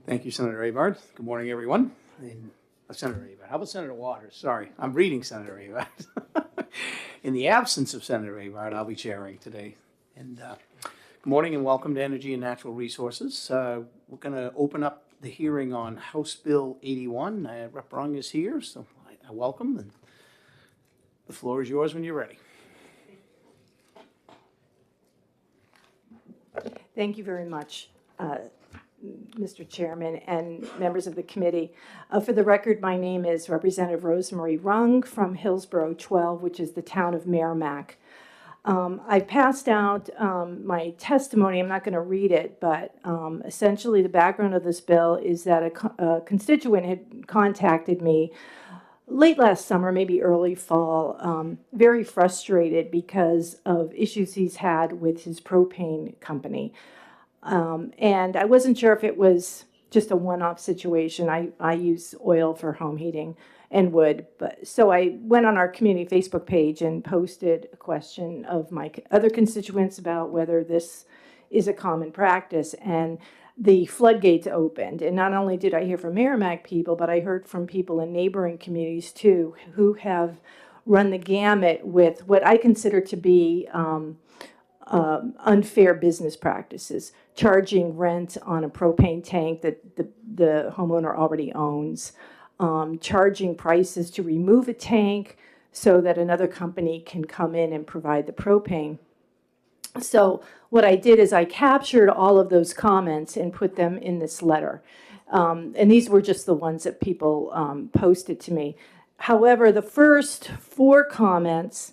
Thank you, Senator Abard. Good morning, everyone. Senator Abard. How about Senator Waters? Sorry, I'm reading Senator Abard. In the absence of Senator Abard, I'll be chairing today. And good morning and welcome to Energy and Natural Resources. We're going to open up the hearing on House Bill 81. Rep. Rung is here, so I welcome, and the floor is yours when you're ready. Thank you very much, Mr. Chairman and members of the committee. For the record, my name is Representative Rosemary Rung from Hillsborough 12, which is the town of Merrimack. I passed out my testimony. I'm not going to read it, but essentially the background of this bill is that a constituent had contacted me late last summer, maybe early fall, very frustrated because of issues he's had with his propane company. And I wasn't sure if it was just a one-off situation. I use oil for home heating and wood. So I went on our community Facebook page and posted a question of my other constituents about whether this is a common practice. And the floodgates opened. And not only did I hear from Merrimack people, but I heard from people in neighboring communities too, who have run the gamut with what I consider to be unfair business practices, charging rent on a propane tank that the homeowner already owns, charging prices to remove a tank so that another company can come in and provide the propane. So what I did is I captured all of those comments and put them in this letter. And these were just the ones that people posted to me. However, the first 4 comments,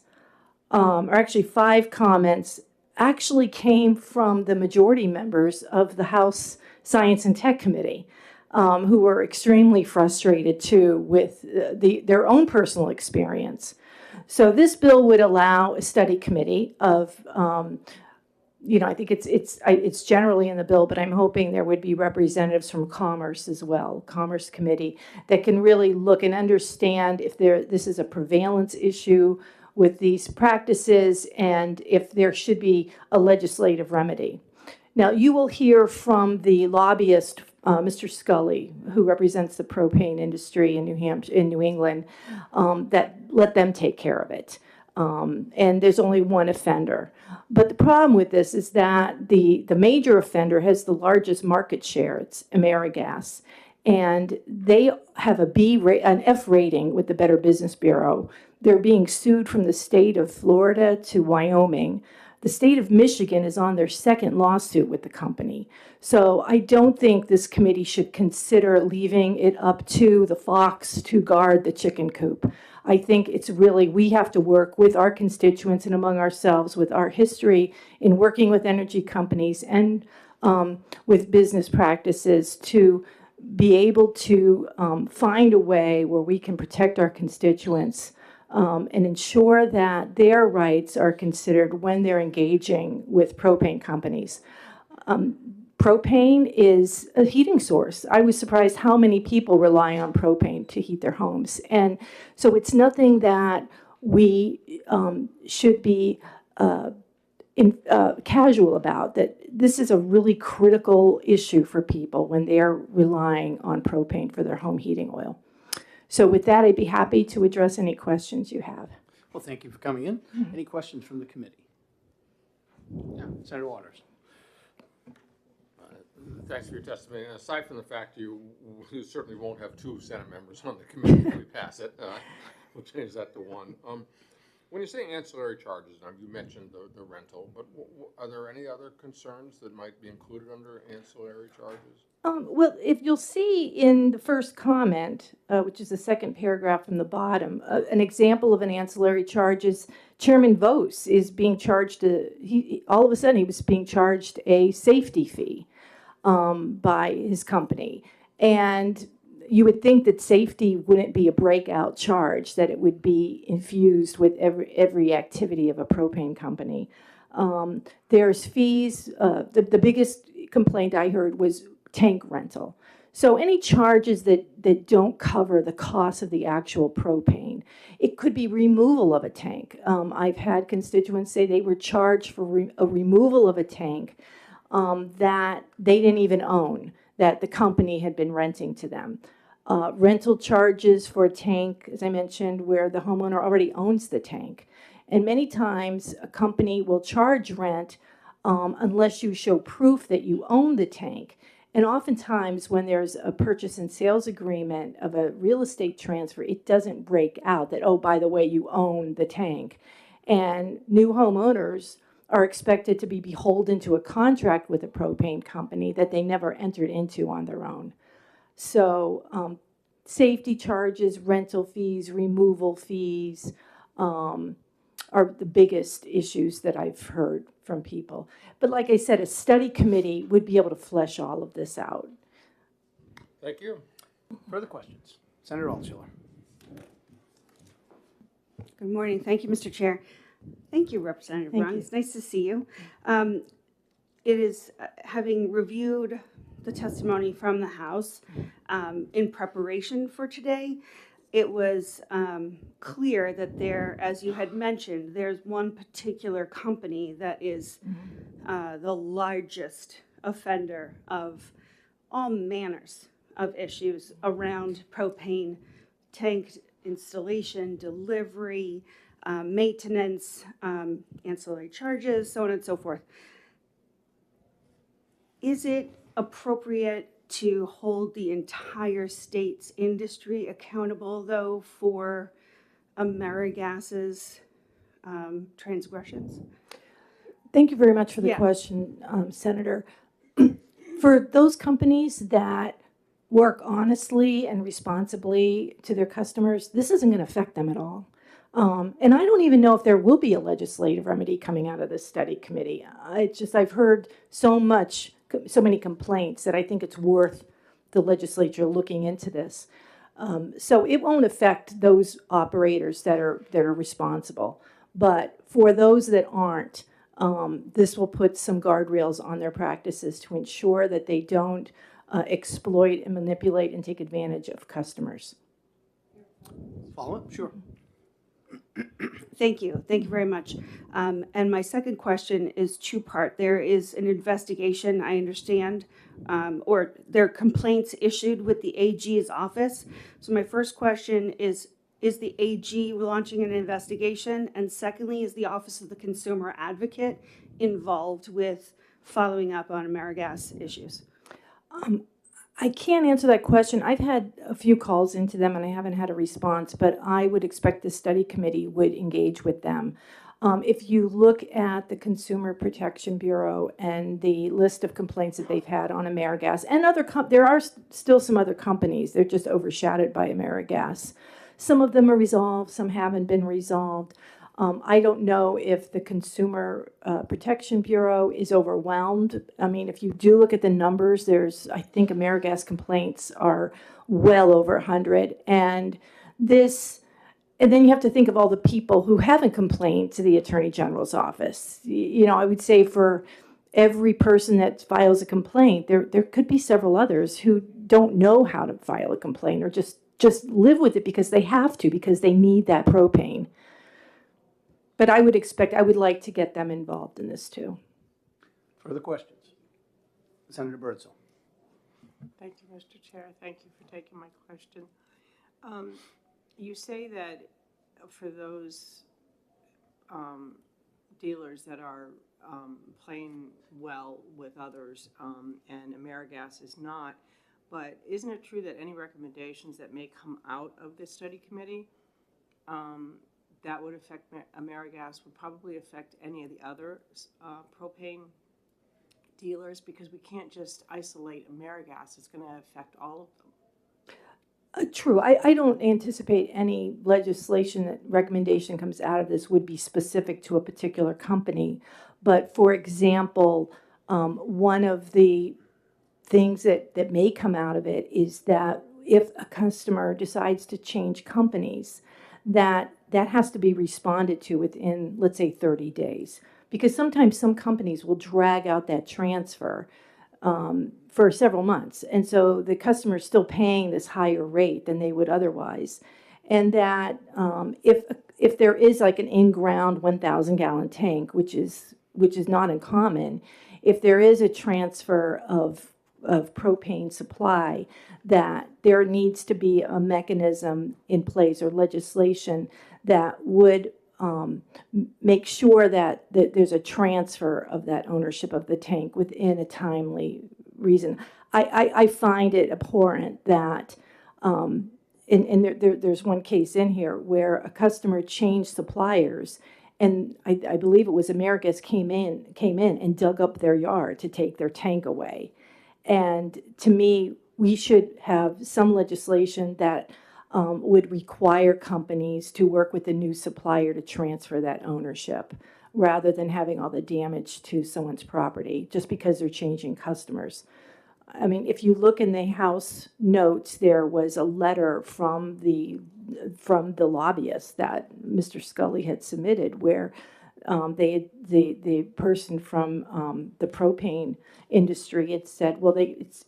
or actually 5 comments, actually came from the majority members of the House Science and Tech Committee, who were extremely frustrated too with their own personal experience. So this bill would allow a study committee of, I think it's generally in the bill, but I'm hoping there would be representatives from Commerce as well, Commerce Committee, that can really look and understand if this is a prevalence issue with these practices and if there should be a legislative remedy. Now, you will hear from the lobbyist, Mr. Scully, who represents the propane industry in New England, that let them take care of it. And there's only one offender. But the problem with this is that the major offender has the largest market share. It's AmeriGas. And they have an F rating with the Better Business Bureau. They're being sued from the state of Florida to Wyoming. The state of Michigan is on their 2nd lawsuit with the company. So I don't think this committee should consider leaving it up to the fox to guard the chicken coop. I think it's really, we have to work with our constituents and among ourselves with our history in working with energy companies and with business practices to be able to find a way where we can protect our constituents and ensure that their rights are considered when they're engaging with propane companies. Propane is a heating source. I was surprised how many people rely on propane to heat their homes. And so it's nothing that we should be casual about, that this is a really critical issue for people when they're relying on propane for their home heating oil. So with that, I'd be happy to address any questions you have. Well, thank you for coming in. Any questions from the committee? Yeah, Senator Waters. Thanks for your testimony. And aside from the fact you certainly won't have 2 Senate members on the committee if we pass it, we'll change that to 1. When you say ancillary charges, now you mentioned the rental, but are there any other concerns that might be included under ancillary charges? Well, if you'll see in the first comment, which is the 2nd paragraph from the bottom, an example of an ancillary charge is Chairman Vos is being charged, all of a sudden he was being charged a safety fee by his company. And you would think that safety wouldn't be a breakout charge, that it would be infused with every activity of a propane company. There's fees. The biggest complaint I heard was tank rental. So any charges that don't cover the cost of the actual propane. It could be removal of a tank. I've had constituents say they were charged for a removal of a tank that they didn't even own. that the company had been renting to them. Rental charges for a tank, as I mentioned, where the homeowner already owns the tank. And many times a company will charge rent unless you show proof that you own the tank. And oftentimes when there's a purchase and sales agreement of a real estate transfer, it doesn't break out that, oh, by the way, you own the tank. And new homeowners are expected to be beholden to a contract with a propane company that they never entered into on their own. So safety charges, rental fees, removal fees are the biggest issues that I've heard from people. But like I said, a study committee would be able to flesh all of this out. Thank you. Further questions? Senator Altshuler. Good morning. Thank you, Mr. Chair. Thank you, Representative Thank Brown. you. It's nice to see you. It is, having reviewed the testimony from the House in preparation for today, it was clear that there, as you had mentioned, there's one particular company that is the largest offender of all manners of issues around propane tank installation, delivery, maintenance, ancillary charges, so on and so forth. Is it appropriate to hold the entire state's industry accountable, though, for AmeriGas's transgressions? Thank you very much for the Yeah. question, Senator. For those companies that work honestly and responsibly to their customers, this isn't going to affect them at all. And I don't even know if there will be a legislative remedy coming out of this study committee. I've heard so many complaints that I think it's worth the legislature looking into this. So it won't affect those operators that are responsible. But for those that aren't, this will put some guardrails on their practices to ensure that they don't exploit and manipulate and take advantage of customers. Follow up? Sure. Thank you. Thank you very much. And my second question is two-part. There is an investigation, I understand, or there are complaints issued with the AG's office. So my first question is the AG launching an investigation? And secondly, is the Office of the Consumer Advocate involved with following up on AmeriGas issues? I can't answer that question. I've had a few calls into them and I haven't had a response, but I would expect the study committee would engage with them. If you look at the Consumer Protection Bureau and the list of complaints that they've had on AmeriGas and there are still some other companies, they're just overshadowed by AmeriGas. Some of them are resolved, some haven't been resolved. I don't know if the Consumer Protection Bureau is overwhelmed. I mean, if you do look at the numbers, I think AmeriGas complaints are well over 100. And then you have to think of all the people who haven't complained to the Attorney General's office. You know, I would say for every person that files a complaint, there could be several others who don't know how to file a complaint or just live with it because they have to, because they need that propane. But I would like to get them involved in this too. Further questions? Senator Birdsall. Thank you, Mr. Chair. Thank you for taking my question. You say that for those dealers that are playing well with others and AmeriGas is not, but isn't it true that any recommendations that may come out of this study committee that would affect AmeriGas would probably affect any of the other propane dealers, because we can't just isolate AmeriGas. It's going to affect all of them. True. I don't anticipate any legislation that recommendation comes out of this would be specific to a particular company. But for example, one of the things that may come out of it is that if a customer decides to change companies, that has to be responded to within, let's say, 30 days. Because sometimes some companies will drag out that transfer for several months. And so the customer is still paying this higher rate than they would otherwise. And that if there is like an in-ground 1,000-gallon tank, which is not uncommon, if there is a transfer of of propane supply, that there needs to be a mechanism in place or legislation that would make sure that there's a transfer of that ownership of the tank within a timely reason. I find it abhorrent that, and there's one case in here where a customer changed suppliers, and I believe it was AmeriGas came in and dug up their yard to take their tank away. And to me, we should have some legislation that would require companies to work with the new supplier to transfer that ownership, rather than having all the damage to someone's property just because they're changing customers. I mean, if you look in the House notes, there was a letter from the lobbyist that Mr. Scully had submitted, where the person from the propane industry had said, well,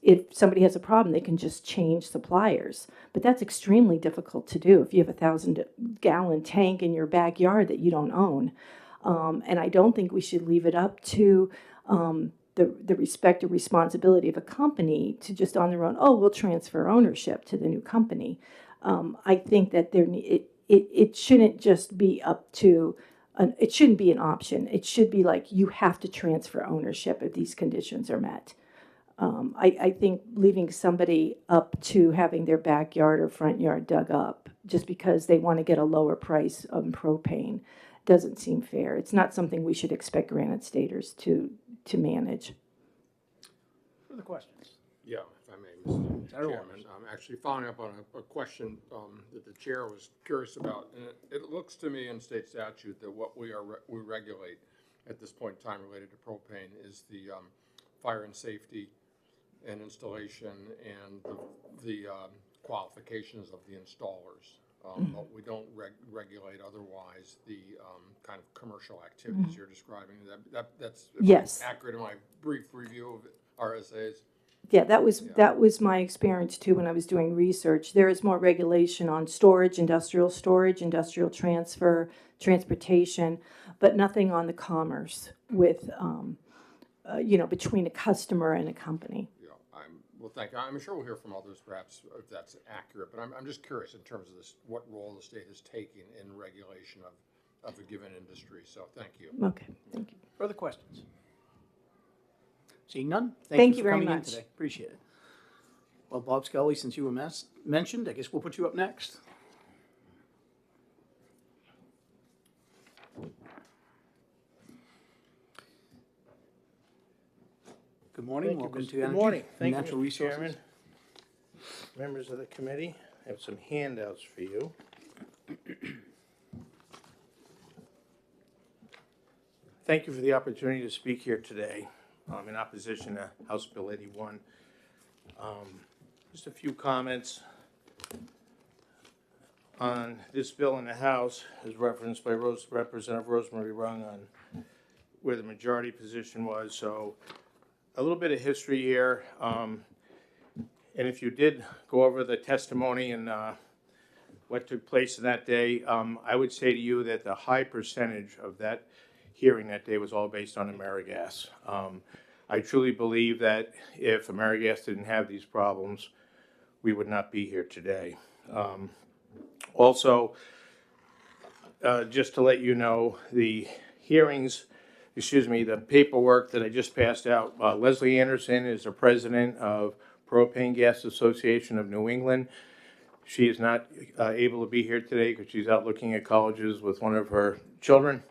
if somebody has a problem, they can just change suppliers. But that's extremely difficult to do if you have a 1,000-gallon tank in your backyard that you don't own. And I don't think we should leave it up to the respect or responsibility of a company to just on their own, oh, we'll transfer ownership to the new company. I think that it shouldn't just be up to, it shouldn't be an option. It should be like you have to transfer ownership if these conditions are met. I think leaving somebody up to having their backyard or front yard dug up just because they want to get a lower price on propane doesn't seem fair. It's not something we should expect Granite Staters to manage. Further questions? Yeah, if I may, Mr. Senator Chairman. Waters. I'm actually following up on a question that the chair was curious about. And it looks to me in state statute that what we regulate at this point in time related to propane is the fire and safety and installation and the qualifications of the installers. But we don't regulate otherwise the kind of commercial activities you're describing. That's Yes. accurate in my brief review of RSAs. Yeah, that was my experience too when I was doing research. There is more regulation on storage, industrial transfer, transportation, but nothing on the commerce with, between a customer and a company. Yeah, well, thank you. I'm sure we'll hear from others perhaps if that's accurate, but I'm just curious in terms of this, what role the state is taking in regulation of a given industry. So thank you. Okay, thank you. Further questions? Seeing none? Thank for you very coming in much. today. Appreciate it. Well, Bob Scully, since you were mentioned, I guess we'll put you up next. Good morning. Thank you, Welcome Mr. to Good Energy morning. and Thank you, Natural Mr. Resources. Chairman. Members of the committee, I have some handouts for you. Thank you for the opportunity to speak here today in opposition to House Bill 81. Just a few comments on this bill in the House, as referenced by Representative Rosemary Rung on where the majority position was. So a little bit of history here. And if you did go over the testimony and what took place that day, I would say to you that the high percentage of that hearing that day was all based on AmeriGas. I truly believe that if AmeriGas didn't have these problems, we would not be here today. Also, just to let you know, the paperwork that I just passed out, Leslie Anderson is the president of Propane Gas Association of New England. She is not able to be here today because she's out looking at colleges with one of her children.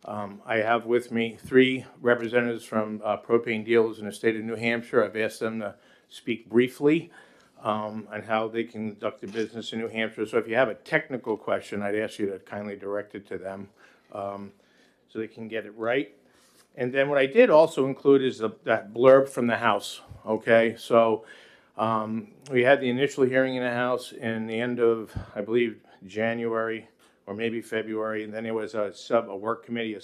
I have with me 3 representatives from propane dealers in the state of New Hampshire. I've asked them to speak briefly on how they conduct their business in New Hampshire. So if you have a technical question, I'd ask you to kindly direct it to them so they can get it right. And then what I did also include is that blurb from the House, okay? So we had the initial hearing in the House in the end of, I believe, January or maybe February, and then there was a subcommittee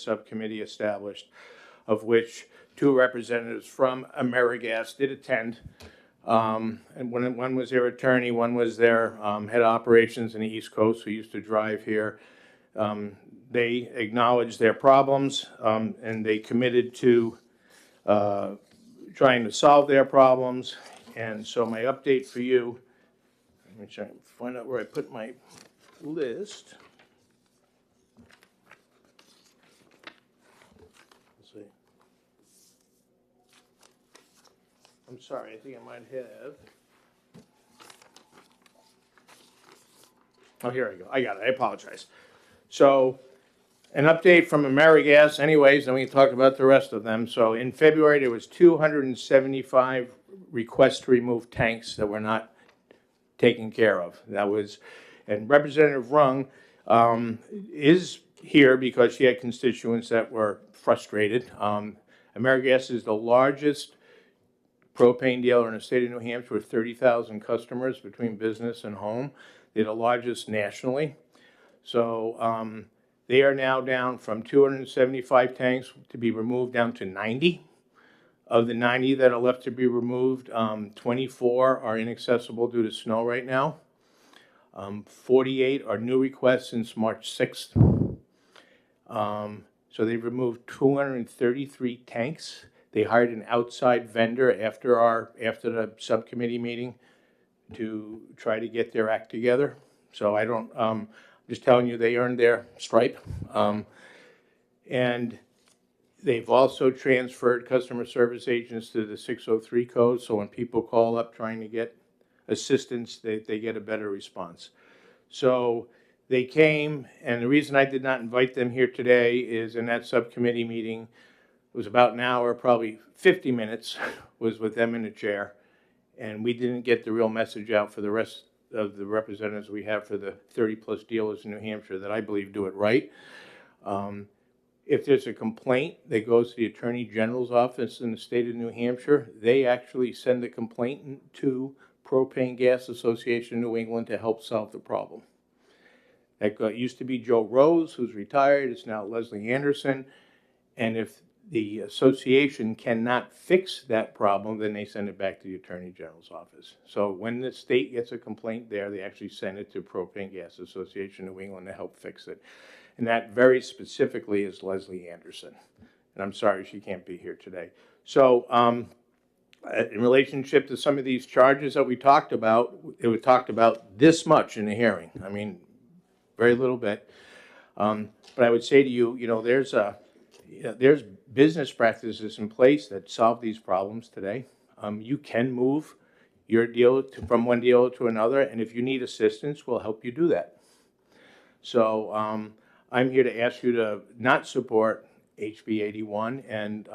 established, of which 2 representatives from AmeriGas did attend. And one was their attorney, one was their head of operations in the East Coast who used to drive here. They acknowledged their problems and they committed to trying to solve their problems. And so my update for you, let me try and find out where I put my list. Let's see. I'm sorry, I think I might have. Oh, here I go. I got it. I apologize. So, an update from AmeriGas anyways, and we can talk about the rest of them. So in February, there was 275 requests to remove tanks that were not taken care of. That was, and Representative Rung is here because she had constituents that were frustrated. AmeriGas is the largest propane dealer in the state of New Hampshire with 30,000 customers between business and home. They're the largest nationally. So they are now down from 275 tanks to be removed down to 90. Of the 90 that are left to be removed, 24 are inaccessible due to snow right now. 48 are new requests since March 6th. So they've removed 233 tanks. They hired an outside vendor after the subcommittee meeting to try to get their act together. So I don't, just telling you they earned their stripe. And they've also transferred customer service agents to the 603 code, so when people call up trying to get assistance, they get a better response. So they came, and the reason I did not invite them here today is in that subcommittee meeting, it was about an hour, probably 50 minutes, was with them in a chair. And we didn't get the real message out for the rest of the representatives we have for the 30-plus dealers in New Hampshire that I believe do it right. If there's a complaint that goes to the Attorney General's office in the state of New Hampshire, they actually send the complaint to Propane Gas Association of New England to help solve the problem. That used to be Joe Rose, who's retired. It's now Leslie Anderson. And if the association cannot fix that problem, then they send it back to the Attorney General's office. So when the state gets a complaint there, they actually send it to Propane Gas Association of New England to help fix it. And that very specifically is Leslie Anderson. And I'm sorry she can't be here today. So in relationship to some of these charges that we talked about, it was talked about this much in the hearing. I mean, very little bit. But I would say to you, you know, there's business practices in place that solve these problems today. You can move your deal from one dealer to another, and if you need assistance, we'll help you do that. So I'm here to ask you to not support HB 81 and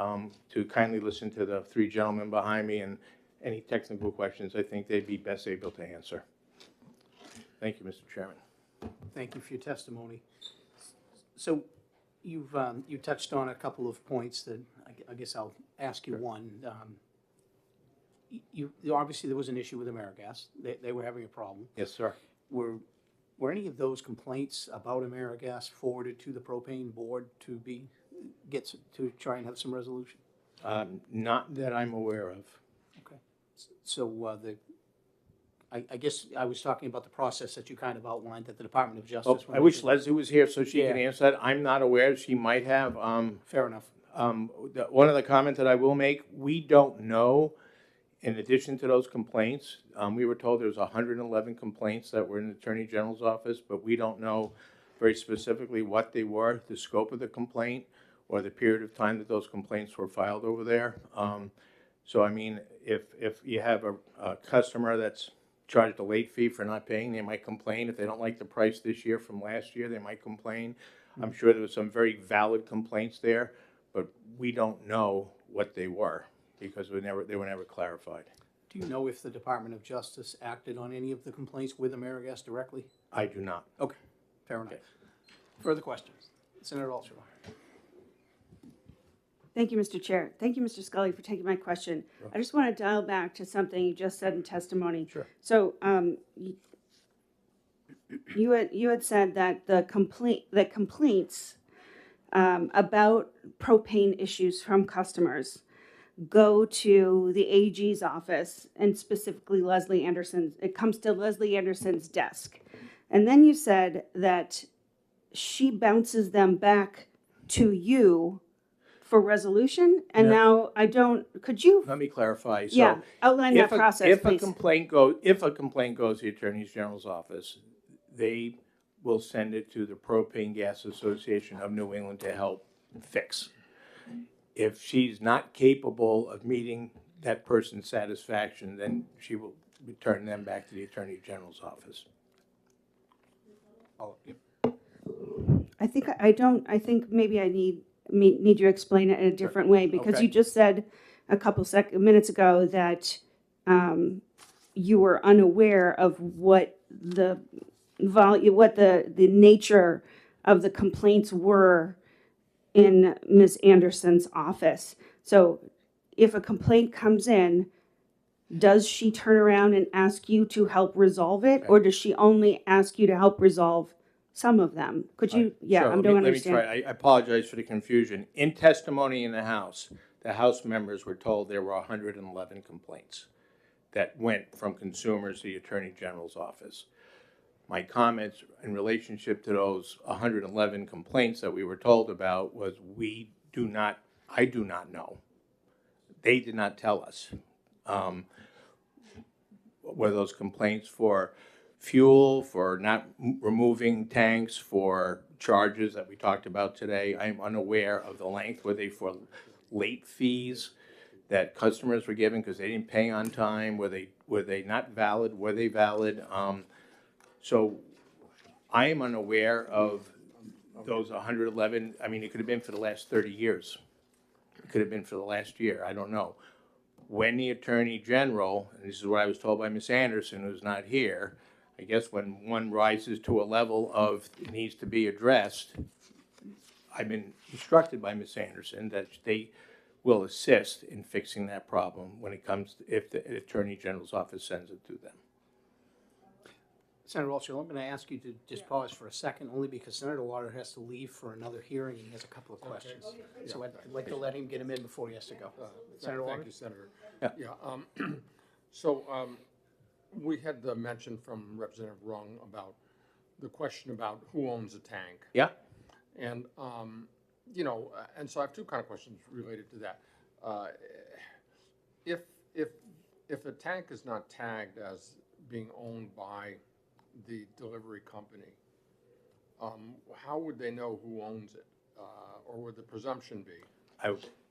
to kindly listen to the three gentlemen behind me, and any technical questions I think they'd be best able to answer. Thank you, Mr. Chairman. Thank you for your testimony. So you touched on a couple of points that I guess I'll ask you one. Obviously there was an issue with AmeriGas. They were having a problem. Yes, sir. Were any of those complaints about AmeriGas forwarded to the propane board to try and have some resolution? Not that I'm aware of. Okay. So I guess I was talking about the process that you kind of outlined at the Department of Justice. I wish Leslie was here so she can answer that. I'm not aware. She might have. Fair enough. One of the comments that I will make, we don't know, in addition to those complaints, we were told there was 111 complaints that were in the Attorney General's office, but we don't know very specifically what they were, the scope of the complaint, or the period of time that those complaints were filed over there. So, I mean, if you have a customer that's charged a late fee for not paying, they might complain. If they don't like the price this year from last year, they might complain. I'm sure there was some very valid complaints there, but we don't know what they were because they were never clarified. Do you know if the Department of Justice acted on any of the complaints with AmeriGas directly? I do not. Okay, fair enough. Further questions? Senator Altshuler. Thank you, Mr. Chair. Thank you, Mr. Scully, for taking my question. Sure. I just want to dial back to something you just said in testimony. Sure. So you had said that the complaints about propane issues from customers go to the AG's office, and specifically Leslie Anderson's. It comes to Leslie Anderson's desk. And then you said that she bounces them back to you for resolution, and No. now I don't, could you, Let me clarify. So yeah, outline that process, if a please? complaint goes, if a complaint goes to the Attorney General's office, they will send it to the Propane Gas Association of New England to help fix. If she's not capable of meeting that person's satisfaction, then she will return them back to the Attorney General's office. Oh, yep. I think I don't, I think maybe I need you to explain it in a different way, because Okay. you just said a couple minutes ago that you were unaware of what the what the nature of the complaints were in Ms. Anderson's office. So if a complaint comes in, does she turn around and ask you to help resolve it, or does she only ask you to help resolve some of them? Could you, yeah, So I let don't me- Let understand. me try. I apologize for the confusion. In testimony in the House members were told there were 111 complaints that went from consumers to the Attorney General's office. My comments in relationship to those 111 complaints that we were told about was I do not know. They did not tell us. Were those complaints for fuel, for not removing tanks, for charges that we talked about today? I'm unaware of the length. Were they for late fees that customers were given because they didn't pay on time? Were they not valid? Were they valid? So I am unaware of those 111. I mean, it could have been for the last 30 years. It could have been for the last year. I don't know. When the Attorney General, and this is what I was told by Ms. Anderson, who's not here, I guess when one rises to a level of it needs to be addressed, I've been instructed by Ms. Anderson that they will assist in fixing that problem when it comes, if the Attorney General's office sends it to them. Senator Walsh, I'm going to ask you to just pause for a second, only because Senator Lauder has to leave for another hearing, and he has a couple of questions. So I'd like to let him get him in before he has to go. Senator Lauder? Thank you, Senator. Yeah. So we had the mention from Representative Rung about the question about who owns a tank. Yeah? And, and so I have two kind of questions related to that. If a tank is not tagged as being owned by the delivery company, how would they know who owns it? Or would the presumption be?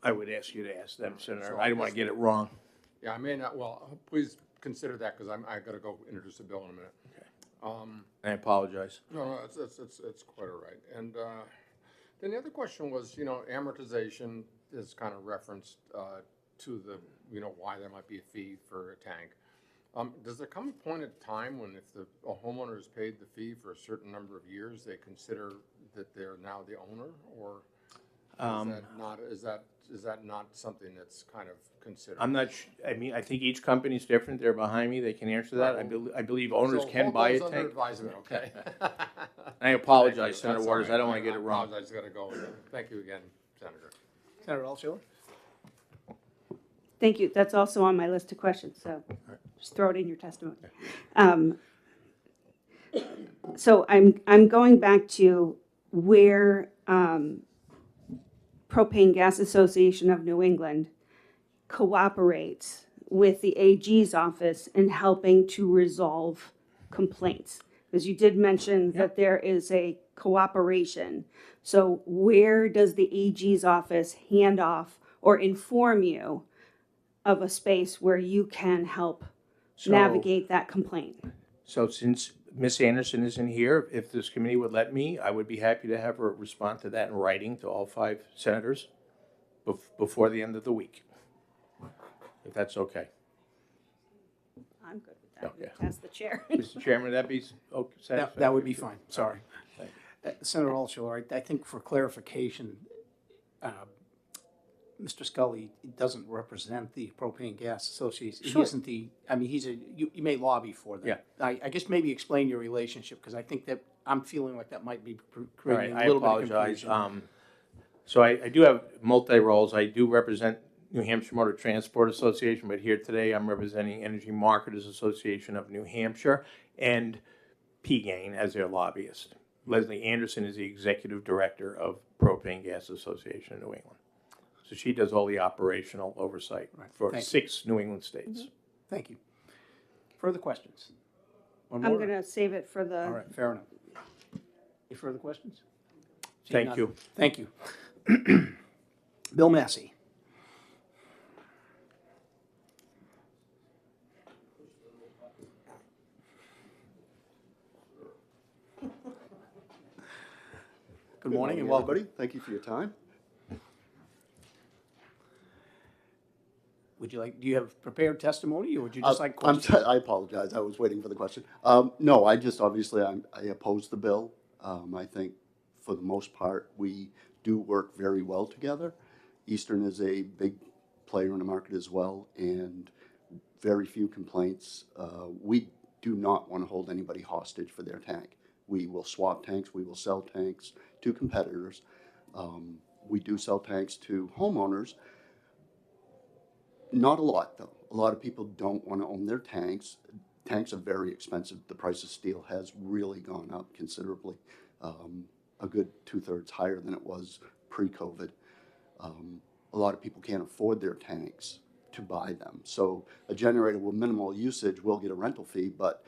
I would ask you to ask them, Senator. So I don't want to get it wrong. Yeah, I may not, well, please consider that, because I gotta go introduce the bill in a minute. I apologize. No, it's quite all right. And then the other question was, amortization is kind of referenced to the, why there might be a fee for a tank. Does there come a point in time when if a homeowner has paid the fee for a certain number of years, they consider that they're now the owner, or is that not something that's kind of considered? I'm not, I mean, I think each company's different. They're behind me. They can answer that. I believe owners can buy a So hold those under tank. advisement, okay? I apologize, Thank you. Senator That's Waters. all I don't right. want to get it wrong. I gotta go. Thank you again, Senator. Senator Altshuler? Thank you. That's also on my list of questions, so just throw it in your testimony. So I'm going back to where Propane Gas Association of New England cooperates with the AG's office in helping to resolve complaints. Because you did mention that there is a cooperation. So where does the AG's office hand off or inform you of a space where you can help navigate that complaint? So since Ms. Anderson isn't here, if this committee would let me, I would be happy to have her respond to that in writing to all 5 senators before the end of the week, if that's okay. I'm good with that. Okay. Ask the chair. Mr. Chairman, would that be satisfactory? That would be fine, sorry. Senator Altshuler, I think for clarification, Mr. Scully doesn't represent the Propane Gas Association. Sure. He isn't you may lobby for them. Yeah. I guess maybe explain your relationship, because I think that I'm feeling like that might be All creating right, a little I bit of apologize. confusion. So I do have multi-roles. I do represent New Hampshire Motor Transport Association, but here today I'm representing Energy Marketers Association of New Hampshire and PGAIN as their lobbyist. Leslie Anderson is the executive director of Propane Gas Association of New England. So she does all the operational oversight for Thank you. 6 New England states. Thank you. Further questions? One I'm more? gonna save it for the. All right, fair enough. Any further questions? Thank Seeing none. you. Thank you. Bill Massey. Good morning and welcome. Everybody. Thank you for your time. Would you like, do you have prepared testimony, or would you just like I'm questions? I apologize. I was waiting for the question. No, I just obviously I oppose the bill. I think for the most part we do work very well together. Eastern is a big player in the market as well, and very few complaints. We do not want to hold anybody hostage for their tank. We will swap tanks. We will sell tanks to competitors. We do sell tanks to homeowners. Not a lot, though. A lot of people don't want to own their tanks. Tanks are very expensive. The price of steel has really gone up considerably, a good 2/3 higher than it was pre-COVID. A lot of people can't afford their tanks to buy them. So a generator with minimal usage will get a rental fee, but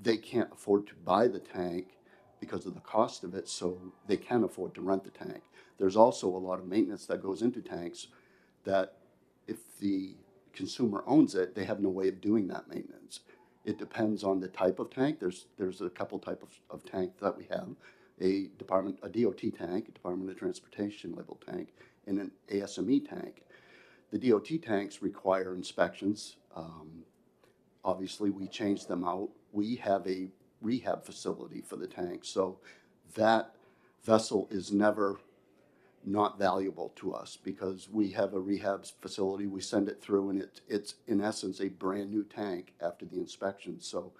they can't afford to buy the tank because of the cost of it, so they can afford to rent the tank. There's also a lot of maintenance that goes into tanks that if the consumer owns it, they have no way of doing that maintenance. It depends on the type of tank. There's a couple type of tank that we have. A DOT tank, a Department of Transportation level tank, and an ASME tank. The DOT tanks require inspections. Obviously, we change them out. We have a rehab facility for the tank, so that vessel is never not valuable to us because we have a rehab facility. We send it through, and it's in essence a brand new tank after the inspection. So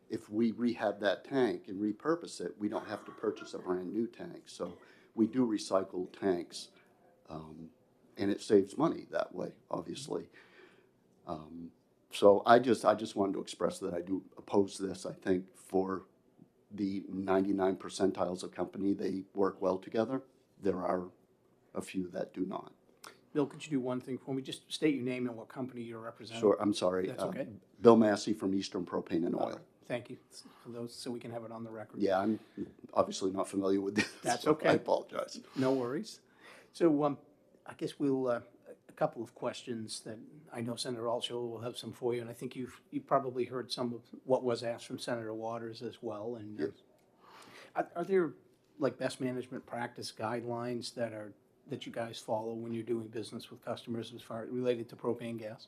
if we rehab that tank and repurpose it, we don't have to purchase a brand new tank. So we do recycle tanks, and it saves money that way, obviously. So I just wanted to express that I do oppose this. I think for the 99 percentiles of company, they work well together. There are a few that do not. Bill, could you do one thing for me? Just state your name and what company you're representing. Sure, I'm sorry. That's okay. Bill Massey from Eastern Propane and All Oil. right. Thank you for those, so we can have it on the record. Yeah, I'm obviously not familiar with this. That's so okay. I apologize. No worries. So I guess we'll, a couple of questions that I know Senator Altshuler will have some for you, and I think you've probably heard some of what was asked from Senator Waters as well. And Yes. are there like best management practice guidelines that you guys follow when you're doing business with customers as far related to propane gas?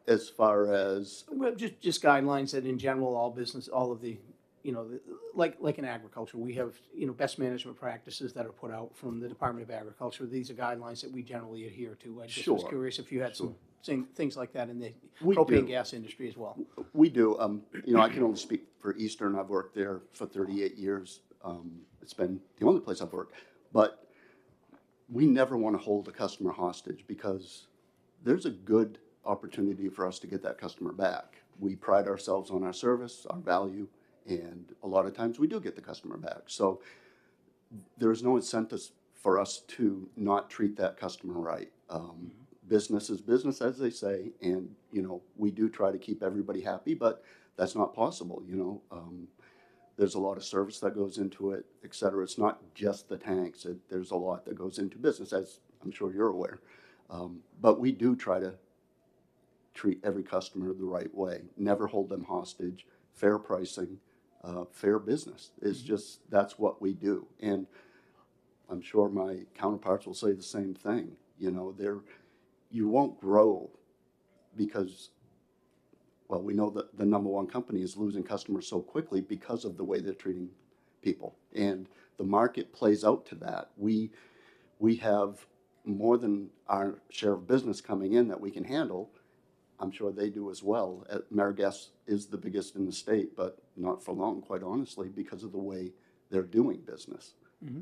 As far as, Well, just guidelines that in general, all business, all of the, like in agriculture, we have, best management practices that are put out from the Department of Agriculture. These are guidelines that we generally adhere to. I just was Sure. curious if you had some things like that in the We propane do. gas industry as well. we do, I can only speak for Eastern. I've worked there for 38 years. It's been the only place I've worked. But we never want to hold a customer hostage because there's a good opportunity for us to get that customer back. We pride ourselves on our service, our value, and a lot of times we do get the customer back. So there's no incentive for us to not treat that customer right. Business is business, as they say, and we do try to keep everybody happy, but that's not possible. There's a lot of service that goes into it, et cetera. It's not just the tanks. There's a lot that goes into business, as I'm sure you're aware. But we do try to treat every customer the right way, never hold them hostage, fair pricing, fair business. It's just, that's what we do. And I'm sure my counterparts will say the same thing. You won't grow because, well, we know that the number one company is losing customers so quickly because of the way they're treating people. And the market plays out to that. We have more than our share of business coming in that we can handle. I'm sure they do as well. AmeriGas is the biggest in the state, but not for long, quite honestly, because of the way they're doing business.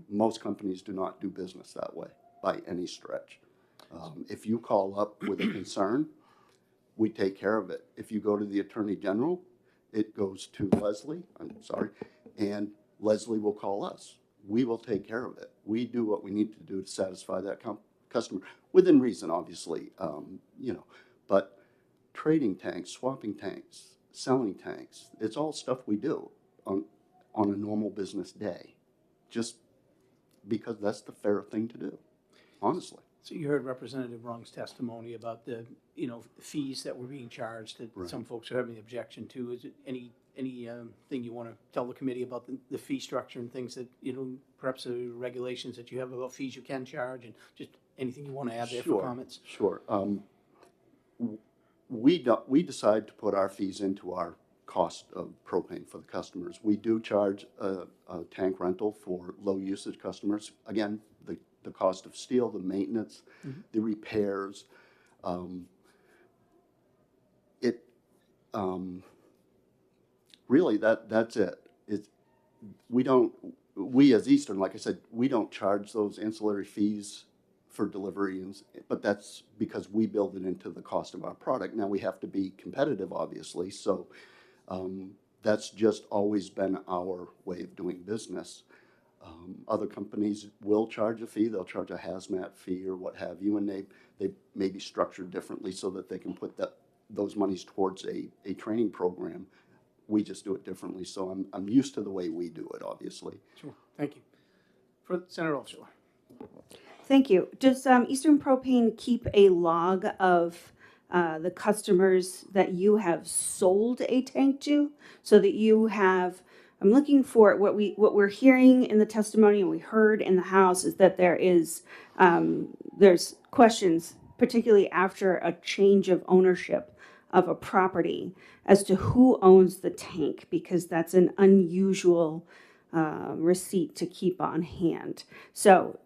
Most companies do not do business that way by any stretch. If you call up with a concern, we take care of it. If you go to the Attorney General, it goes to Leslie, and Leslie will call us. We will take care of it. We do what we need to do to satisfy that customer, within reason, obviously, you know, but trading tanks, swapping tanks, selling tanks, it's all stuff we do on a normal business day, just because that's the fair thing to do, honestly. So you heard Representative Rung's testimony about the, fees that were being charged that Right. some folks are having objection to. Is it any thing you want to tell the committee about the fee structure and things that, perhaps the regulations that you have about fees you can charge, and just anything you want to add there for comments? Sure. We decide to put our fees into our cost of propane for the customers. We do charge a tank rental for low usage customers. Again, the cost of steel, the maintenance, the repairs. Really, that's it. We as Eastern, like I said, we don't charge those ancillary fees for delivery, but that's because we build it into the cost of our product. Now, we have to be competitive, obviously, so that's just always been our way of doing business. Other companies will charge a fee. They'll charge a hazmat fee or what have you, and they may be structured differently so that they can put those monies towards a training program. We just do it differently, so I'm used to the way we do it, obviously. Sure, thank you. For Senator Altshuler. Thank you. Does Eastern Propane keep a log of the customers that you have sold a tank to, so that you have? I'm looking for what we're hearing in the testimony and we heard in the House is that there's questions, particularly after a change of ownership of a property, as to who owns the tank, because that's an unusual receipt to keep on hand. So,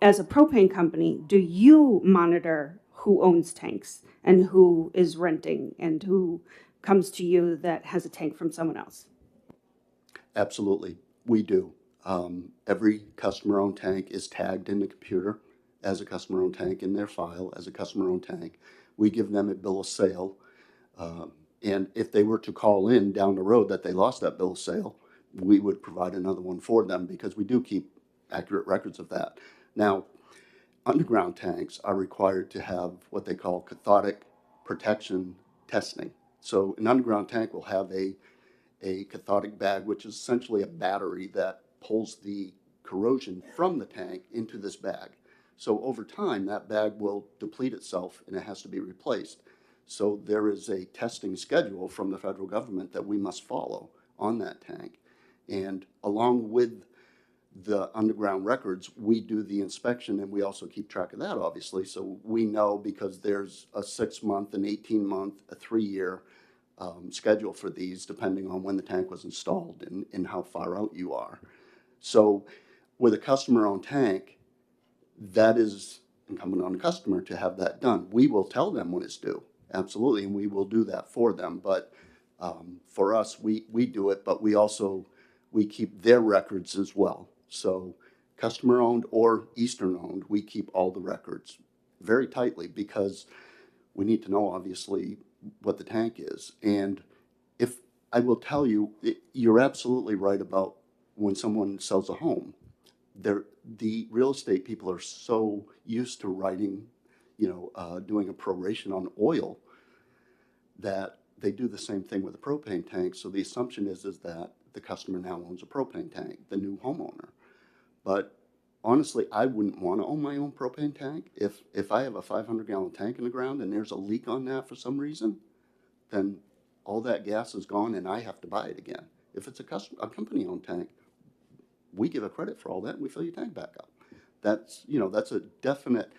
as a propane company, do you monitor who owns tanks and who is renting and who comes to you that has a tank from someone else? Absolutely, we do. Every customer-owned tank is tagged in the computer as a customer-owned tank, in their file as a customer-owned tank. We give them a bill of sale, and if they were to call in down the road that they lost that bill of sale, we would provide another one for them, because we do keep accurate records of that. Now, underground tanks are required to have what they call cathodic protection testing. So an underground tank will have a cathodic bag, which is essentially a battery that pulls the corrosion from the tank into this bag. So over time, that bag will deplete itself and it has to be replaced. So there is a testing schedule from the federal government that we must follow on that tank. And along with the underground records, we do the inspection, and we also keep track of that, obviously. So we know, because there's a 6-month, an 18-month, a 3-year schedule for these, depending on when the tank was installed and how far out you are. So with a customer-owned tank, that is incumbent on the customer to have that done. We will tell them when it's due, absolutely, and we will do that for them. But for us, we do it, but we keep their records as well. So customer-owned or Eastern-owned, we keep all the records very tightly, because we need to know, obviously, what the tank is. And if I will tell you, you're absolutely right about when someone sells a home. The real estate people are so used to writing, doing a proration on oil, that they do the same thing with a propane tank. So the assumption is that the customer now owns a propane tank, the new homeowner. But honestly, I wouldn't want to own my own propane tank. If I have a 500-gallon tank in the ground and there's a leak on that for some reason, then all that gas is gone and I have to buy it again. If it's a company-owned tank, we give a credit for all that and we fill your tank back up. That's a definite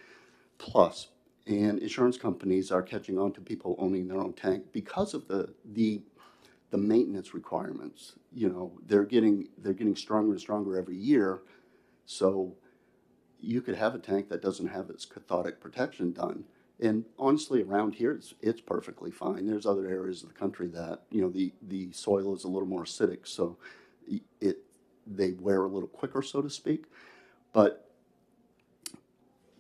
plus. And insurance companies are catching on to people owning their own tank because of the maintenance requirements. They're getting stronger and stronger every year. So you could have a tank that doesn't have its cathodic protection done. And honestly, around here, it's perfectly fine. There's other areas of the country that, the soil is a little more acidic, so they wear a little quicker, so to speak. But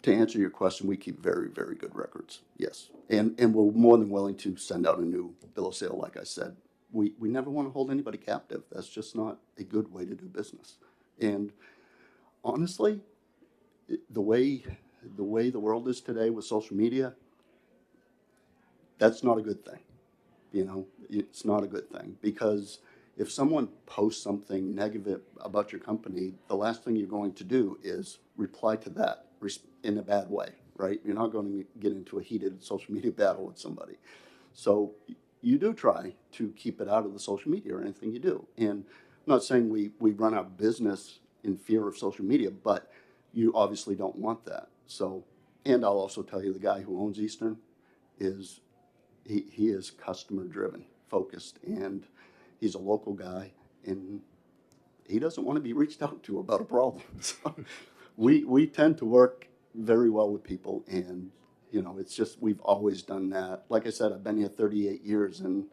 to answer your question, we keep very, very good records, yes. And we're more than willing to send out a new bill of sale, like I said. We never want to hold anybody captive. That's just not a good way to do business. And honestly, the way the way the world is today with social media, that's not a good thing. You know, it's not a good thing, because if someone posts something negative about your company, the last thing you're going to do is reply to that in a bad way, right? You're not going to get into a heated social media battle with somebody. So you do try to keep it out of the social media or anything you do. And I'm not saying we run our business in fear of social media, but you obviously don't want that. So, and I'll also tell you, the guy who owns Eastern is, he is customer driven, focused, and he's a local guy, and he doesn't want to be reached out to about a problem. So we tend to work very well with people, and you know, it's just, we've always done that. Like I said, I've been here 38 years, and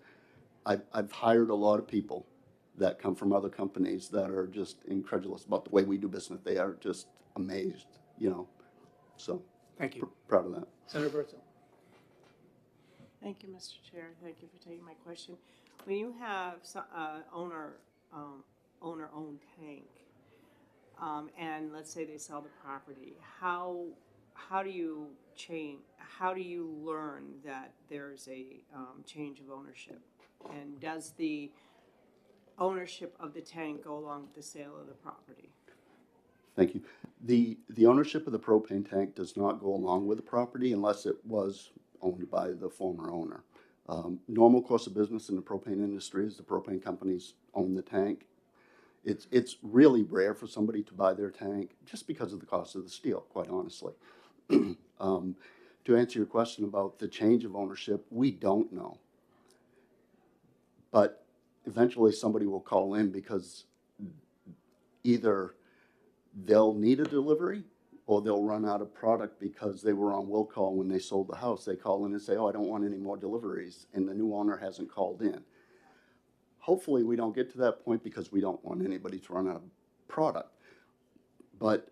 I've hired a lot of people that come from other companies that are just incredulous about the way we do business. They are just amazed, you know. So Thank you. proud of that. Senator Bertzel. Thank you, Mr. Chair. Thank you for taking my question. When you have owner-owned tank, and let's say they sell the property, how do you learn that there's a change of ownership? And does the ownership of the tank go along with the sale of the property? Thank you. The ownership of the propane tank does not go along with the property unless it was owned by the former owner. Normal course of business in the propane industry is the propane companies own the tank. It's really rare for somebody to buy their tank just because of the cost of the steel, quite honestly. To answer your question about the change of ownership, we don't know. But eventually somebody will call in, because either they'll need a delivery or they'll run out of product because they were on will call when they sold the house. They call in and say, oh, I don't want any more deliveries, and the new owner hasn't called in. Hopefully we don't get to that point, because we don't want anybody to run out of product. But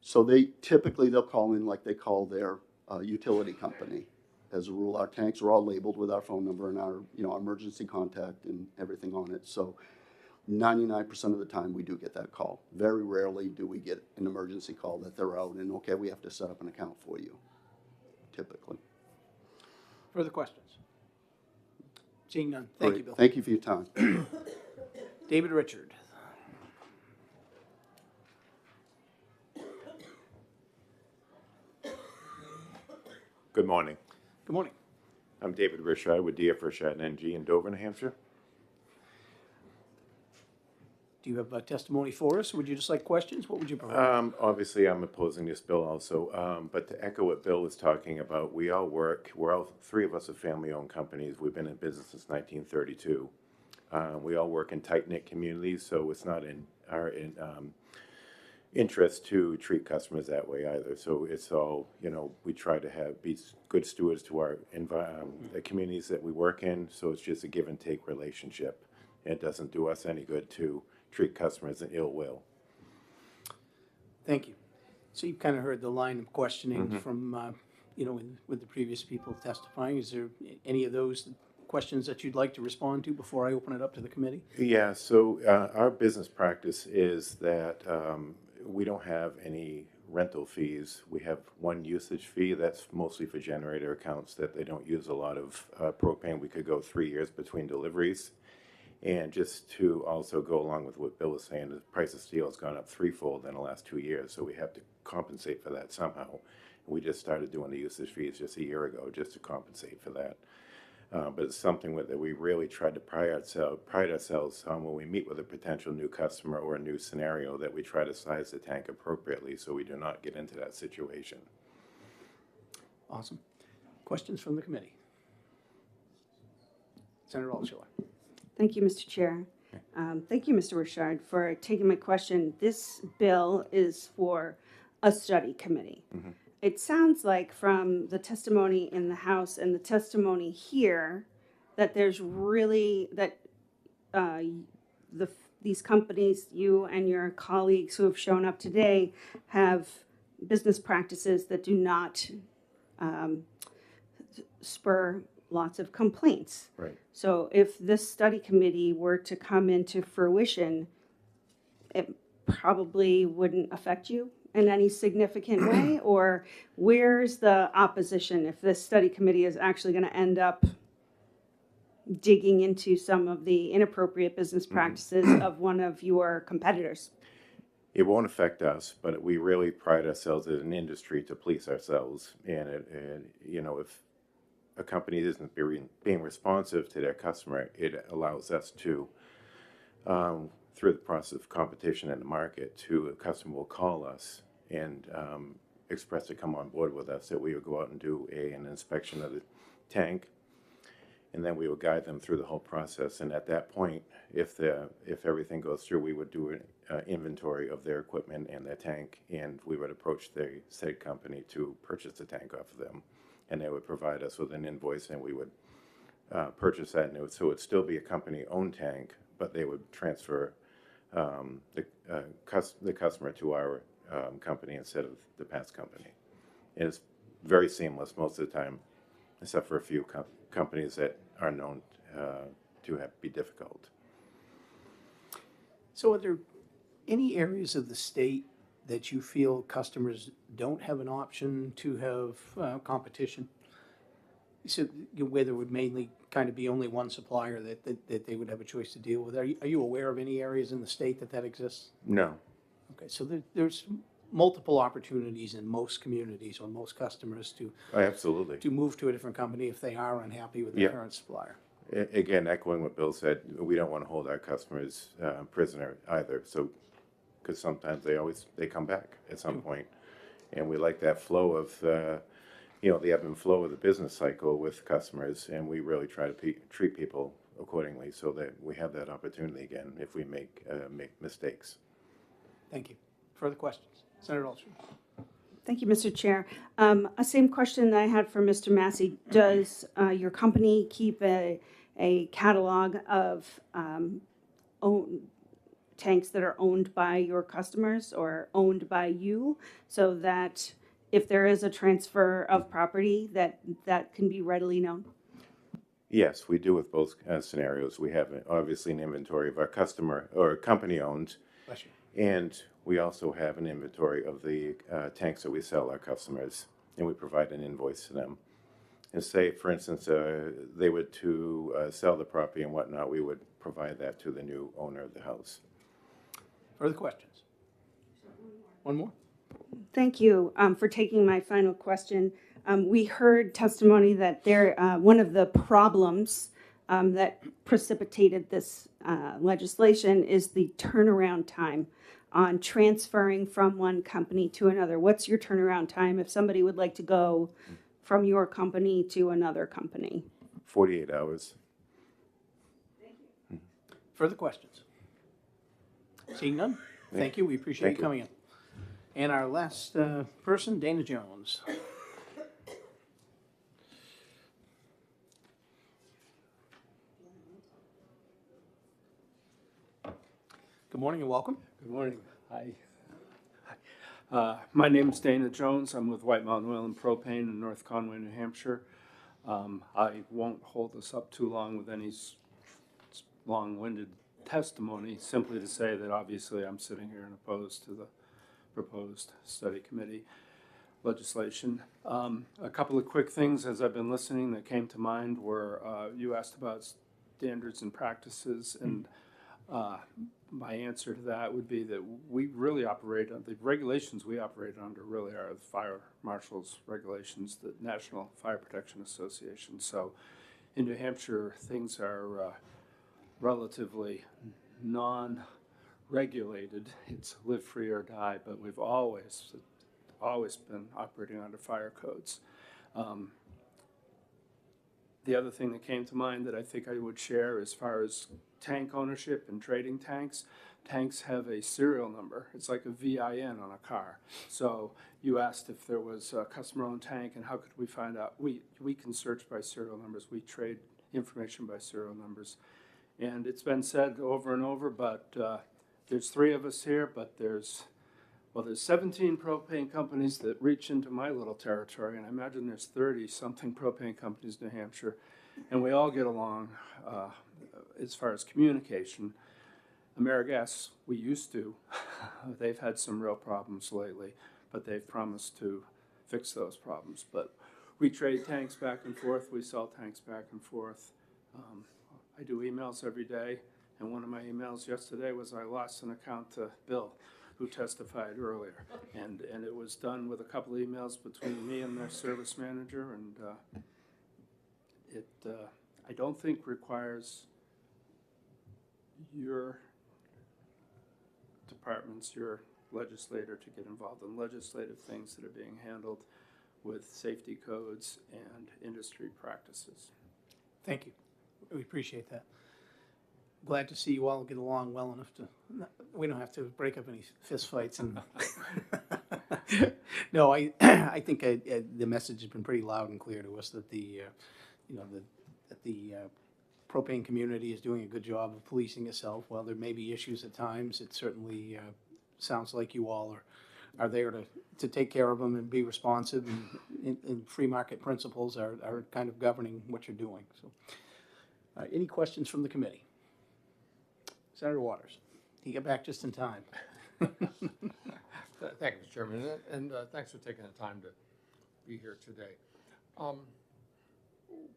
so they'll call in like they call their utility company. As a rule, our tanks are all labeled with our phone number and our emergency contact and everything on it. So 99% of the time we do get that call. Very rarely do we get an emergency call that they're out and, okay, we have to set up an account for you, typically. Further questions? Seeing none. Thank you, Bill. Thank you for your time. David Richard. Good morning. Good morning. I'm David Richard with DF Richard NG in Dover, New Hampshire. Do you have testimony for us? Would you just like questions? What would you prefer? Obviously, I'm opposing this bill also, but to echo what Bill was talking about, we're all three of us are family-owned companies. We've been in business since 1932. We all work in tight-knit communities, so it's not in our interest to treat customers that way either. So it's all, we try to be good stewards to our the communities that we work in, so it's just a give and take relationship. It doesn't do us any good to treat customers in ill will. Thank you. So you've kind of heard the line of questioning from, with the previous people testifying. Is there any of those questions that you'd like to respond to before I open it up to the committee? Yeah, so our business practice is that we don't have any rental fees. We have one usage fee that's mostly for generator accounts that they don't use a lot of propane. We could go 3 years between deliveries. And just to also go along with what Bill was saying, the price of steel has gone up threefold in the last 2 years, so we have to compensate for that somehow. We just started doing the usage fees just a year ago just to compensate for that. But it's something that we really tried to pride ourselves on when we meet with a potential new customer or a new scenario, that we try to size the tank appropriately so we do not get into that situation. Awesome. Questions from the committee? Senator Altshuler. Thank you, Mr. Chair. Thank you, Mr. Richard, for taking my question. This bill is for a study committee. It sounds like from the testimony in the House and the testimony here that there's really, that these companies, you and your colleagues who have shown up today, have business practices that do not spur lots of complaints. Right. So if this study committee were to come into fruition, it probably wouldn't affect you in any significant way? Or where's the opposition if this study committee is actually going to end up digging into some of the inappropriate business practices of one of your competitors? It won't affect us, but we really pride ourselves as an industry to police ourselves. And you know, if a company isn't being responsive to their customer, it allows us to, through the process of competition in the market, a customer will call us and express to come on board with us, that we would go out and do an inspection of the tank, and then we would guide them through the whole process. And at that point, if everything goes through, we would do an inventory of their equipment and their tank, and we would approach the said company to purchase the tank off of them, and they would provide us with an invoice, and we would purchase that, and so it would still be a company-owned tank, but they would transfer the customer to our company instead of the past company. And it's very seamless most of the time, except for a few companies that are known to be difficult. So are there any areas of the state that you feel customers don't have an option to have competition? So where there would mainly kind of be only one supplier that they would have a choice to deal with. Are you aware of any areas in the state that exists? No. Okay, so there's multiple opportunities in most communities or most customers Absolutely. to move to a different company if they are unhappy with their current supplier. Again, echoing what Bill said, we don't want to hold our customers prisoner either. So, because sometimes they come back at some point, and we like that flow of the ebb and flow of the business cycle with customers, and we really try to treat people accordingly so that we have that opportunity again if we make mistakes. Thank you. Further questions? Senator Altshuler. Thank you, Mr. Chair. A same question that I had for Mr. Massey. Does your company keep a catalog of tanks that are owned by your customers or owned by you, so that if there is a transfer of property, that can be readily known? Yes, we do with both scenarios. We have obviously an inventory of our customer or company-owned, and we also have an inventory of the tanks that we sell our customers, and we provide an invoice to them. And say, for instance, they would to sell the property and whatnot, we would provide that to the new owner of the house. Further questions? One more? Thank you for taking my final question. We heard testimony that one of the problems that precipitated this legislation is the turnaround time on transferring from one company to another. What's your turnaround time if somebody would like to go from your company to another company? 48 hours. Thank you. Further questions? Seeing none? Thank you. We appreciate you coming in. And our last person, Dana Jones. Good morning and welcome. Good morning. Hi. My name is Dana Jones. I'm with White Mountain Oil and Propane in North Conway, New Hampshire. I won't hold this up too long with any long-winded testimony, simply to say that obviously I'm sitting here and opposed to the proposed study committee legislation. A couple of quick things as I've been listening that came to mind were you asked about standards and practices, and my answer to that would be that we really operate on the regulations we operate under really are the fire marshal's regulations, the National Fire Protection Association. So in New Hampshire, things are relatively non-regulated. It's live free or die, but we've always been operating under fire codes. The other thing that came to mind that I think I would share as far as tank ownership and trading tanks, tanks have a serial number. It's like a VIN on a car. So you asked if there was a customer-owned tank and how could we find out? We can search by serial numbers. We trade information by serial numbers. And it's been said over and over, but there's 3 of us here, but there's 17 propane companies that reach into my little territory, and I imagine there's 30-something propane companies in New Hampshire, and we all get along as far as communication. AmeriGas, we used to they've had some real problems lately, but they've promised to fix those problems. But we trade tanks back and forth, we sell tanks back and forth. I do emails every day, and one of my emails yesterday was I lost an account to Bill, who testified earlier. And it was done with a couple of emails between me and their service manager, and I don't think requires your departments, your legislator to get involved in legislative things that are being handled with safety codes and industry practices. Thank you. We appreciate that. Glad to see you all get along well enough to, we don't have to break up any fistfights and. No, I think the message has been pretty loud and clear to us that the propane community is doing a good job of policing itself. While there may be issues at times, it certainly sounds like you all are there to take care of them and be responsive, and free market principles are kind of governing what you're doing. So, any questions from the committee? Senator Waters, he got back just in time. Thank you, Mr. Chairman, and thanks for taking the time to be here today.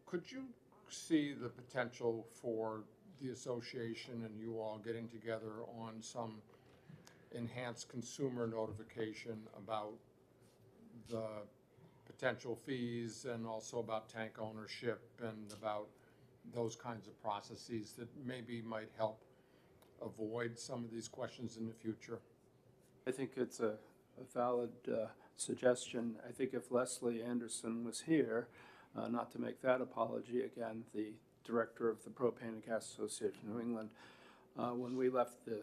Could you see the potential for the association and you all getting together on some enhanced consumer notification about the potential fees and also about tank ownership and about those kinds of processes that maybe might help avoid some of these questions in the future? I think it's a valid suggestion. I think if Leslie Anderson was here, not to make that apology again, the director of the Propane and Gas Association of New England, when we left the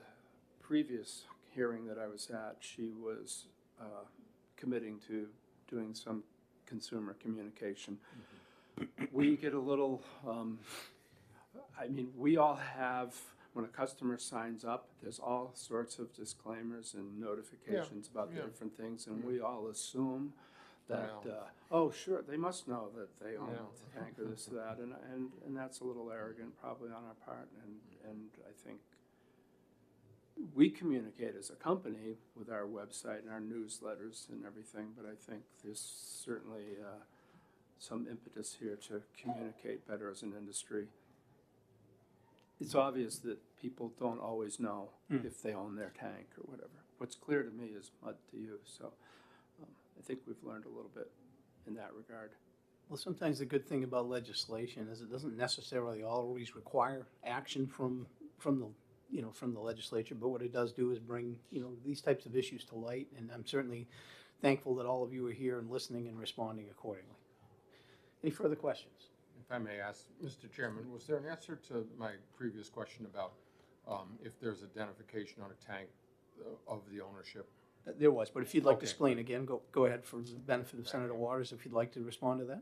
previous hearing that I was at, she was committing to doing some consumer communication. We get a little, I mean, we all have, when a customer signs up, there's all sorts of disclaimers and notifications about the different things, and we all assume that, oh, sure, they must know that they own the tank or this or that, and that's a little arrogant probably on our part, and I think we communicate as a company with our website and our newsletters and everything, but I think there's certainly some impetus here to communicate better as an industry. It's obvious that people don't always know if they own their tank or whatever. What's clear to me is mud to you, so I think we've learned a little bit in that regard. Well, sometimes the good thing about legislation is it doesn't necessarily always require action from the legislature, but what it does do is bring, these types of issues to light, and I'm certainly thankful that all of you are here and listening and responding accordingly. Any further questions? If I may ask, Mr. Chairman, was there an answer to my previous question about if there's identification on a tank of the ownership? There was, but if you'd like to Okay. explain again, go ahead for the benefit of Senator Waters, if you'd like to respond to that.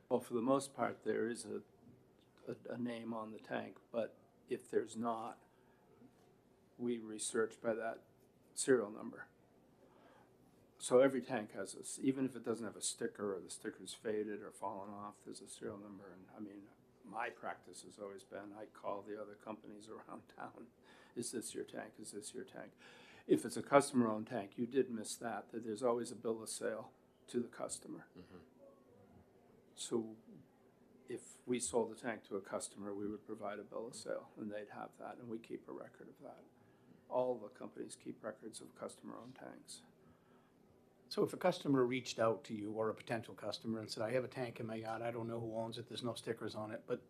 Well, for the most part, there is a name on the tank, but if there's not, we research by that serial number. So every tank has this, even if it doesn't have a sticker or the sticker's faded or fallen off, there's a serial number. And I mean, my practice has always been, I call the other companies around town. Is this your tank? Is this your tank? If it's a customer-owned tank, you did miss that there's always a bill of sale to the customer. So if we sold the tank to a customer, we would provide a bill of sale, and they'd have that, and we keep a record of that. All the companies keep records of customer-owned tanks. So if a customer reached out to you, or a potential customer, and said, I have a tank in my yard, I don't know who owns it, there's no stickers on it, but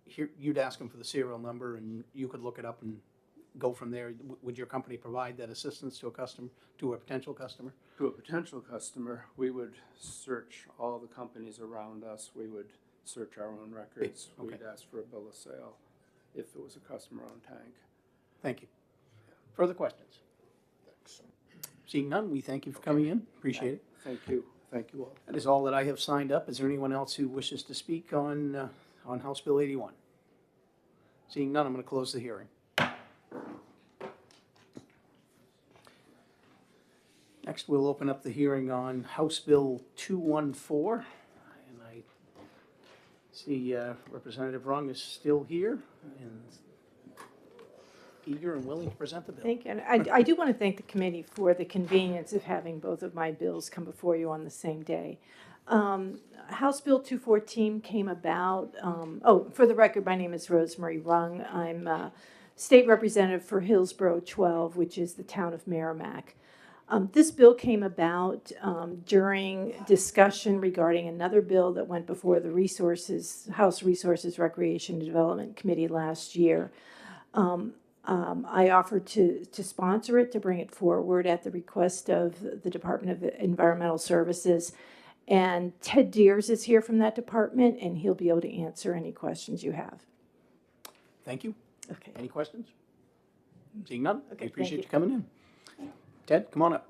here, you'd ask them for the serial number, and you could look it up and go from there. Would your company provide that assistance to a customer, to a potential customer? To a potential customer, we would search all the companies around us. We would search our own records. Okay. We'd ask for a bill of sale if it was a customer-owned tank. Thank you. Further questions? Thanks. Seeing none, we thank you for coming in. Appreciate it. Thank you. Thank you all. That is all that I have signed up. Is there anyone else who wishes to speak on House Bill 81? Seeing none, I'm going to close the hearing. Next, we'll open up the hearing on House Bill 214. And I see Representative Rung is still here. And eager and willing to present the bill. Thank you. And I do want to thank the committee for the convenience of having both of my bills come before you on the same day. House Bill 214 came about, for the record, my name is Rosemary Rung. I'm state representative for Hillsborough 12, which is the town of Merrimack. This bill came about during discussion regarding another bill that went before the House Resources, Recreation and Development Committee last year. I offered to sponsor it, to bring it forward at the request of the Department of Environmental Services. And Ted Deers is here from that department, and he'll be able to answer any questions you have. Thank you. Okay. Any questions? Seeing none? Okay, I appreciate thank you coming in. Ted, come on up.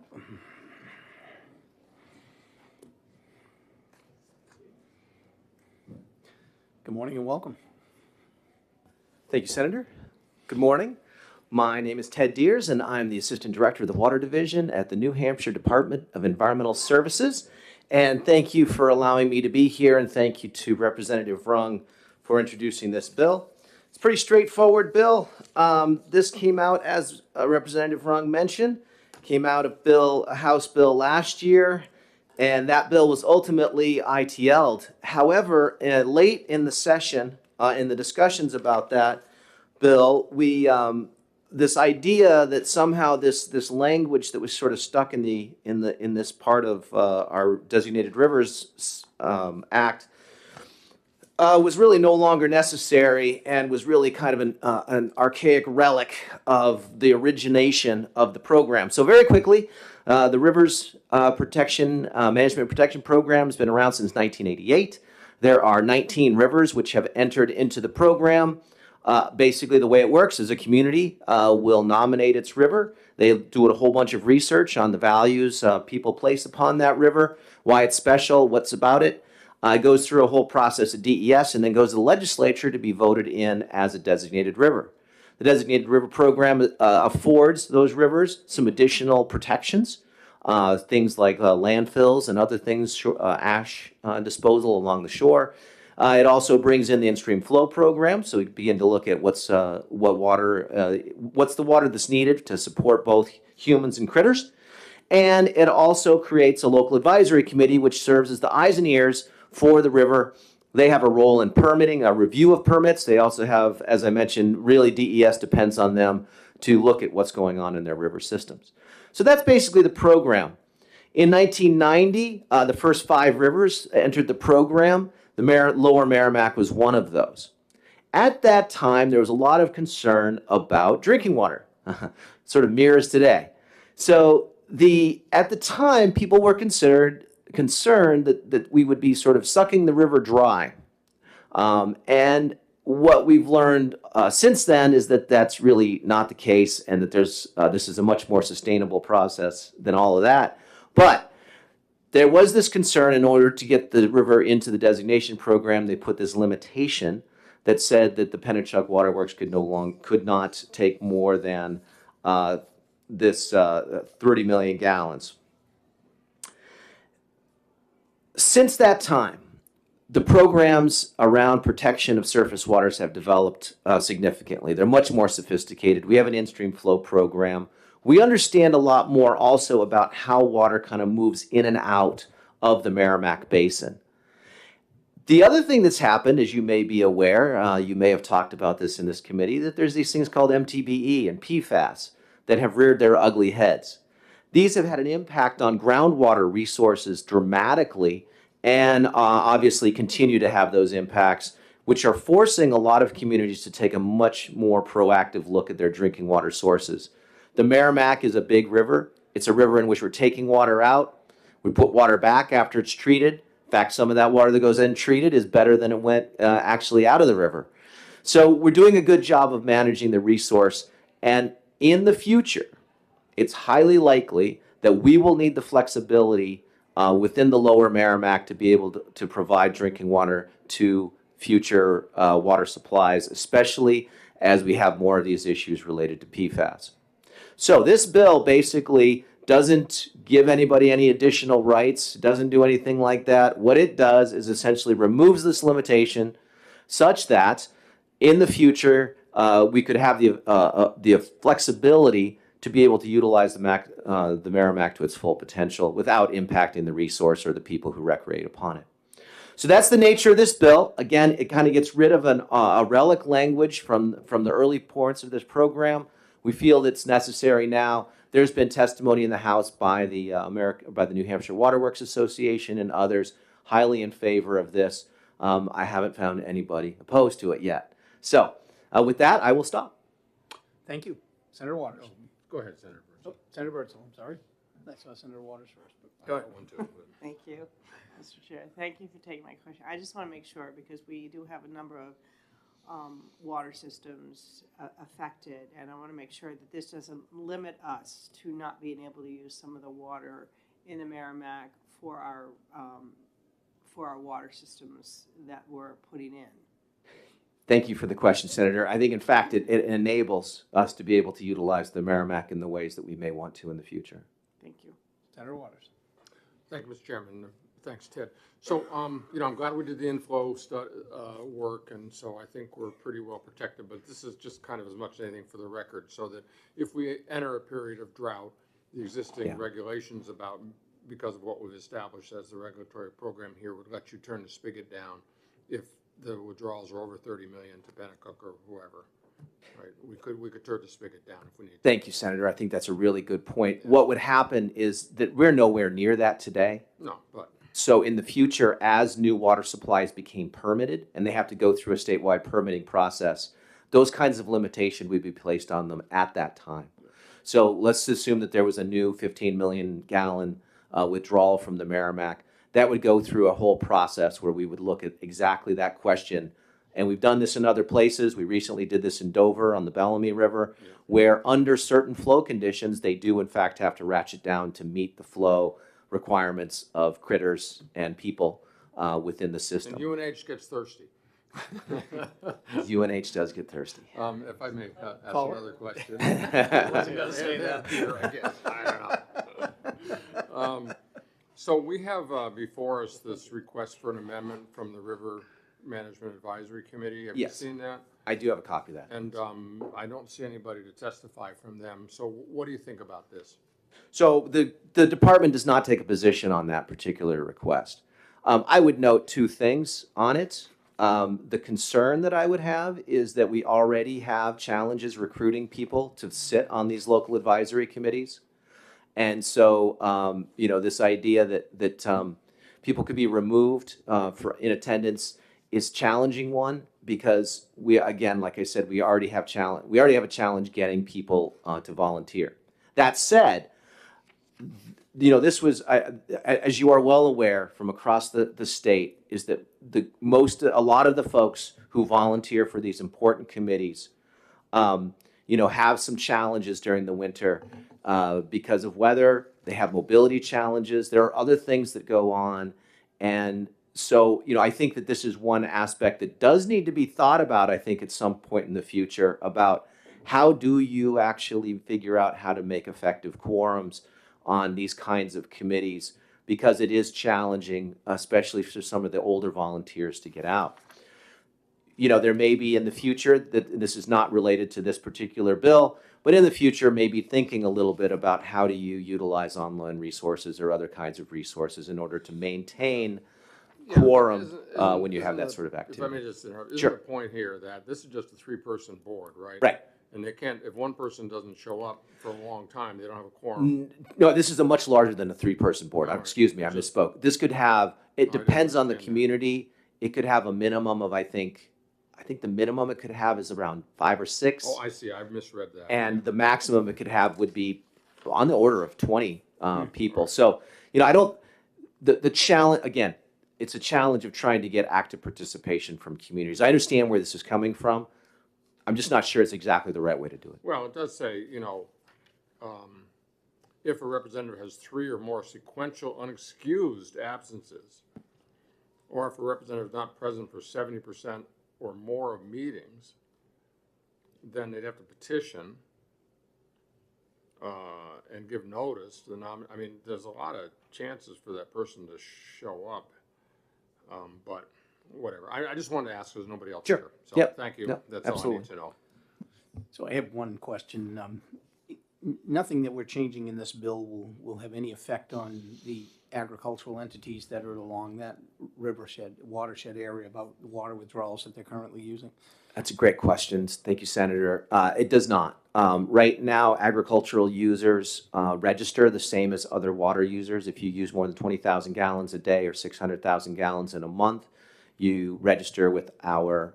Good morning and welcome. Thank you, Senator. Good morning. My name is Ted Deers, and I'm the Assistant Director of the Water Division at the New Hampshire Department of Environmental Services. And thank you for allowing me to be here, and thank you to Representative Rung for introducing this bill. It's a pretty straightforward bill. This came out, as Representative Rung mentioned, came out of a House bill last year, and that bill was ultimately ITL'd. However, late in the session, in the discussions about that bill, this idea that somehow this language that was sort of stuck in this part of our Designated Rivers Act was really no longer necessary, and was really kind of an archaic relic of the origination of the program. So very quickly, the Rivers Management Protection Program has been around since 1988. There are 19 rivers which have entered into the program. Basically, the way it works is a community will nominate its river. They do a whole bunch of research on the values people place upon that river, why it's special, what's about it. It goes through a whole process of DES and then goes to the legislature to be voted in as a designated river. The Designated River Program affords those rivers some additional protections, things like landfills and other things, ash disposal along the shore. It also brings in the in-stream flow program, so we begin to look at what's the water that's needed to support both humans and critters. And it also creates a local advisory committee, which serves as the eyes and ears for the river. They have a role in permitting, a review of permits. They also have, as I mentioned, really DES depends on them to look at what's going on in their river systems. So that's basically the program. In 1990, the first 5 rivers entered the program. The Lower Merrimack was one of those. At that time, there was a lot of concern about drinking water. Sort of mirrors today. So at the time, people were concerned that we would be sort of sucking the river dry. And what we've learned since then is that that's really not the case, and that this is a much more sustainable process than all of that. But there was this concern. In order to get the river into the designation program, they put this limitation that said that the Pennachuck Waterworks could not take more than 30 million gallons. Since that time, the programs around protection of surface waters have developed significantly. They're much more sophisticated. We have an in-stream flow program. We understand a lot more also about how water kind of moves in and out of the Merrimack Basin. The other thing that's happened, as you may be aware, you may have talked about this in this committee, that there's these things called MTBE and PFAS that have reared their ugly heads. These have had an impact on groundwater resources dramatically, and obviously continue to have those impacts, which are forcing a lot of communities to take a much more proactive look at their drinking water sources. The Merrimack is a big river. It's a river in which we're taking water out. We put water back after it's treated. In fact, some of that water that goes in treated is better than it went actually out of the river. So we're doing a good job of managing the resource. And in the future, it's highly likely that we will need the flexibility within the Lower Merrimack to be able to provide drinking water to future water supplies, especially as we have more of these issues related to PFAS. So this bill basically doesn't give anybody any additional rights, doesn't do anything like that. What it does is essentially removes this limitation such that in the future, we could have the flexibility to be able to utilize the Merrimack to its full potential without impacting the resource or the people who recreate upon it. So that's the nature of this bill. Again, it kind of gets rid of a relic language from the early points of this program. We feel it's necessary now. There's been testimony in the House by the New Hampshire Water Works Association and others highly in favor of this. I haven't found anybody opposed to it yet. So with that, I will stop. Thank you. Senator Waters. Go ahead, Senator Burns. Oh, Senator Bertzel, I'm sorry. I saw Senator Waters first. But Go ahead. One, two. Thank you, Mr. Chair. Thank you for taking my question. I just want to make sure, because we do have a number of water systems affected, and I want to make sure that this doesn't limit us to not being able to use some of the water in the Merrimack for our water systems that we're putting in. Thank you for the question, Senator. I think, in fact, it enables us to be able to utilize the Merrimack in the ways that we may want to in the future. Thank you. Senator Waters. Thank you, Mr. Chairman. Thanks, Ted. So, I'm glad we did the inflow work, and so I think we're pretty well protected, but this is just kind of as much as anything for the record, so that if we enter a period of drought, the existing regulations because of what we've established as the regulatory program here would let you turn the spigot down if the withdrawals are over 30 million to Pennacook or whoever. Right, we could turn the spigot down if we need to. Thank you, Senator. I think that's a really good point. What would happen is that we're nowhere near that today. No, but So in the future, as new water supplies became permitted, and they have to go through a statewide permitting process, those kinds of limitation would be placed on them at that time. So let's assume that there was a new 15 million gallon withdrawal from the Merrimack. That would go through a whole process where we would look at exactly that question. And we've done this in other places. We recently did this in Dover on the Bellamy River, where under certain flow conditions, they do in fact have to ratchet down to meet the flow requirements of critters and people within the system. and UNH gets thirsty. UNH does get thirsty. If I may ask another question. Wasn't gonna say that. Peter, I guess. I don't know. So we have before us this request for an amendment from the River Management Advisory Committee. Have Yes. you seen that? I do have a copy of that. And I don't see anybody to testify from them. So what do you think about this? So the department does not take a position on that particular request. I would note two things on it. The concern that I would have is that we already have challenges recruiting people to sit on these local advisory committees. And so, this idea that people could be removed in attendance is challenging one, because we, again, like I said, we already have a challenge getting people to volunteer. That said, this was, as you are well aware from across the state, is that a lot of the folks who volunteer for these important committees, have some challenges during the winter because of weather. They have mobility challenges. There are other things that go on. And so, I think that this is one aspect that does need to be thought about, I think, at some point in the future, about how do you actually figure out how to make effective quorums on these kinds of committees, because it is challenging, especially for some of the older volunteers, to get out. There may be in the future, that this is not related to this particular bill, but in the future, maybe thinking a little bit about how do you utilize online resources or other kinds of resources in order to maintain quorum when you have that sort of activity. If I may just interrupt, isn't Sure. the point here that this is just a three-person board, right? Right. And they can't, if one person doesn't show up for a long time, they don't have a quorum. No, this is a much larger than a three-person board. All right. Excuse me, I misspoke. This could have, it didn't depends on the understand that. community. It could have a minimum of, I think the minimum it could have is around 5 or 6. Oh, I see, I've misread that. And the maximum it could have would be on the order of 20 people. right. So, I don't, the challenge, again, it's a challenge of trying to get active participation from communities. I understand where this is coming from. I'm just not sure it's exactly the right way to do it. Well, it does say, if a representative has 3 or more sequential unexcused absences, or if a representative is not present for 70% or more of meetings, then they'd have to petition and give notice to the nominee. I mean, there's a lot of chances for that person to show up, but whatever. I just wanted to ask, because nobody else Sure. here. So Yep. thank you. No, That's all I absolutely. need to know. So I have one question. Nothing that we're changing in this bill will have any effect on the agricultural entities that are along that watershed area about the water withdrawals that they're currently using? That's a great question. Thank you, Senator. It does not. Right now, agricultural users register the same as other water users. If you use more than 20,000 gallons a day or 600,000 gallons in a month, you register with our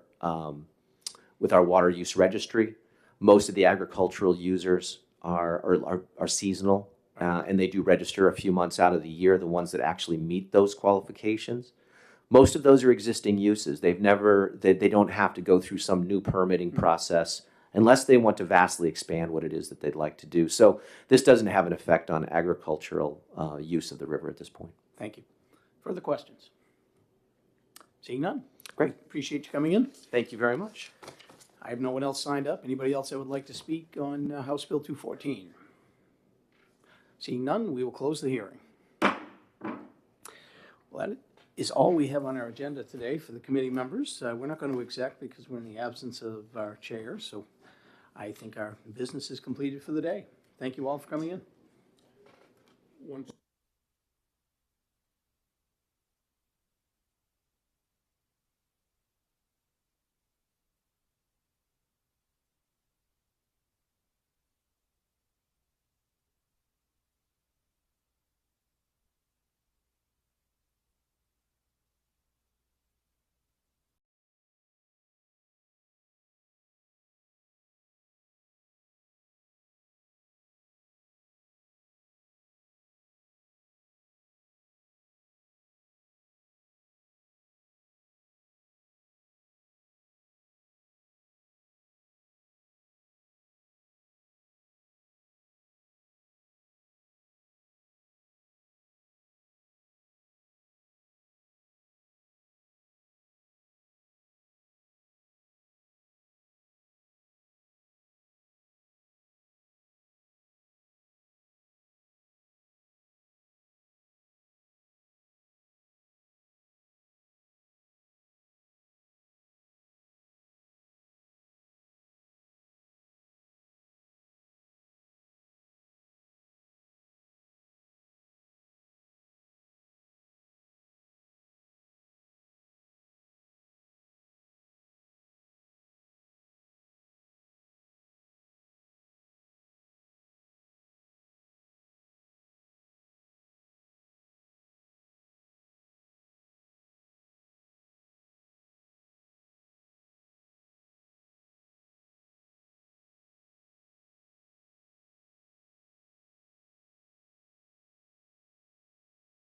water use registry. Most of the agricultural users are seasonal, and they do register a few months out of the year, the ones that actually meet those qualifications. Most of those are existing uses. They don't have to go through some new permitting process unless they want to vastly expand what it is that they'd like to do. So this doesn't have an effect on agricultural use of the river at this point. Thank you. Further questions? Seeing none? Great. Appreciate you coming in. Thank you very much. I have no one else signed up. Anybody else that would like to speak on House Bill 214? Seeing none, we will close the hearing. Well, that is all we have on our agenda today for the committee members. We're not going to exec because we're in the absence of our chair, so I think our business is completed for the day. Thank you all for coming in. Once